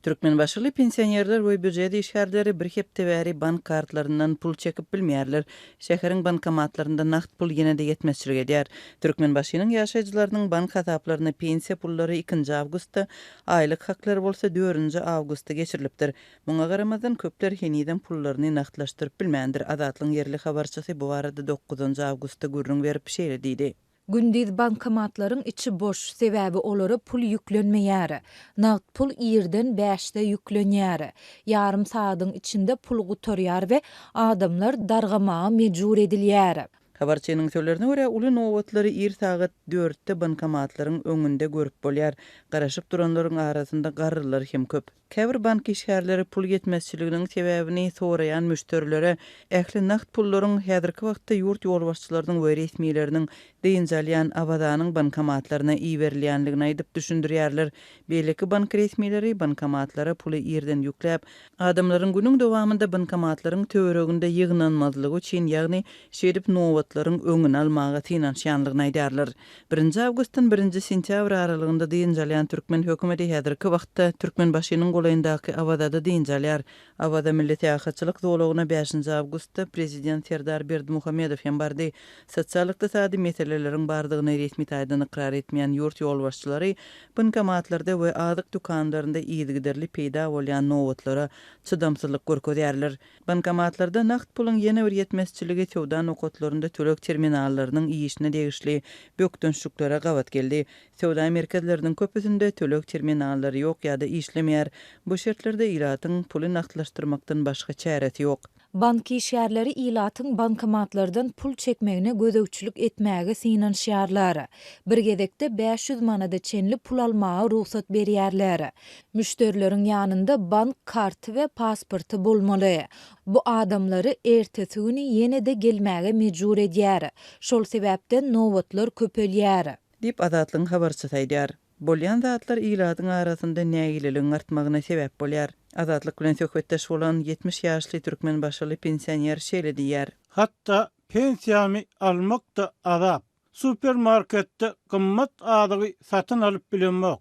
Türkmenbaşyly pensionerler we büdjet işgärleri bir hepde bäri bank kartlarından pul çekip bilmeýärler. Şäheriň bankomatlarynda nakt pul ýene-de ýetmezçilik edýär. Türkmenbaşynyň ýaşaýjylarynyň bank hasaplaryna pensiýa pullary 2-nji awgustda, aýlyk haklary bolsa 4-nji awgustda geçirilipdir. Muňa garamazdan köpler heniden pullaryny naktlaşdyryp bilmändir. Azatlyň yerli habarçysy bu barada 9-nji awgustda gürrüň berip şeýle diýdi. Gündiz bankomatlaryň içi boş, sebäbi olary pul ýüklenmeýär. Nagt pul ýerden 5-de ýüklenýär. Ýarym saatyň içinde pul gutarýar we adamlar dargamaga mejbur edilýär. Habarçynyň sözlerine görä, uly nowatlary ir sagat 4-de bankomatlaryň öňünde görüp bolýar. Garaşyp duranlaryň arasynda garrylar hem köp. Käbir bank işgärleri pul ýetmezçiliginiň sebäbini soraýan müşterilere ähli nakt pullaryň häzirki wagtda ýurt ýolbaşçylarynyň we resmiýetleriniň deýinjalýan awazanyň bankomatlaryna iýerilýänligini aýdyp düşündirýärler. Beýleki bank resmiýetleri bankomatlara puly ýerden ýükläp, adamlaryň günüň dowamında bankomatlaryň töwereginde ýygnanmazlygy üçin, ýagny şerip nowatlaryň öňüni almaga synanýanlygyny aýdýarlar. 1-nji awgustdan 1-nji sentýabr aralygynda deýinjalýan türkmen hökümeti häzirki wagtda Türkmenbaşynyň golaýyndaky awazada deýinjalýar. Awada millet ýahatçylyk zowlagyna 5-nji awgustda prezident Serdar Berdimuhammedow hem bardy. Sosial ykdysady meseleleriň bardygyny resmi taýdan ikrar etmeýän ýurt ýolbaşçylary bankomatlarda we azyk dükanlarynda ýygyderli peýda bolýan nowatlara çydamsızlyk görkezýärler. Bankomatlarda nakt pulun ýene bir ýetmezçiligi sowda nokatlarynda tölek terminallarynyň iýişine degişli bökdünçliklere gawat geldi. Sowda merkezleriniň köpüsinde tölek terminallary ýok ýa-da işlemeýär. Bu şertlerde ýylatyň puly naktlaşdyrmakdan başga çäresi ýok. Bank işgärleri ýylatyň bankomatlardan pul çekmegine gözegçilik etmäge synanýarlar. Bir gezekde 500 manada çenli pul almaga ruhsat berýärler. Müşterileriň ýanynda bank karty we pasporty bolmaly. Bu adamlary ertesi güni ýene-de gelmäge mejbur edýär. Şol sebäpden nowatlar köpelýär. Dip Azatlyň habarçysy aýdýar. Bolýan zatlar ýylatyň arasynda nägililigiň artmagyna sebäp bolýar. Azatlyk bilen söhbetdeş bolan 70 ýaşly türkmenbaşyly pensioner şeýle diýär. Hatta pensiyamy almak da azap. Supermarketde gymmat adygy satyn alyp bilenmek.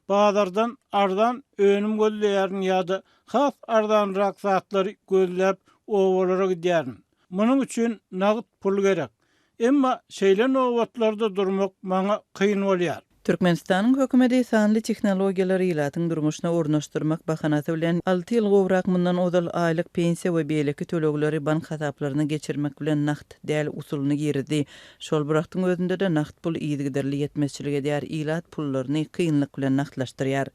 Bazardan ardan önüm gözleýärin ýa-da has ardanrak zatlary gözläp owalara gidýärin. Munyň üçin nagt pul gerek. Emma şeýle nowatlarda durmak maňa kyn bolýar. Türkmenistanyň hökümeti sanly tehnologiýalary ýylatyň durmuşyna ornaşdyrmak bahanasy bilen 6 ýyl gowrak mundan ozal aýlyk pensiýa we beýleki tölegleri bank hasaplaryna geçirmek bilen nakt däl usulyny girdi. Şol bıraktyň özünde de nakt pul ýygyderli ýetmezçilik edýär, ýylat pullaryny kynlyk bilen naktlaşdyrýar.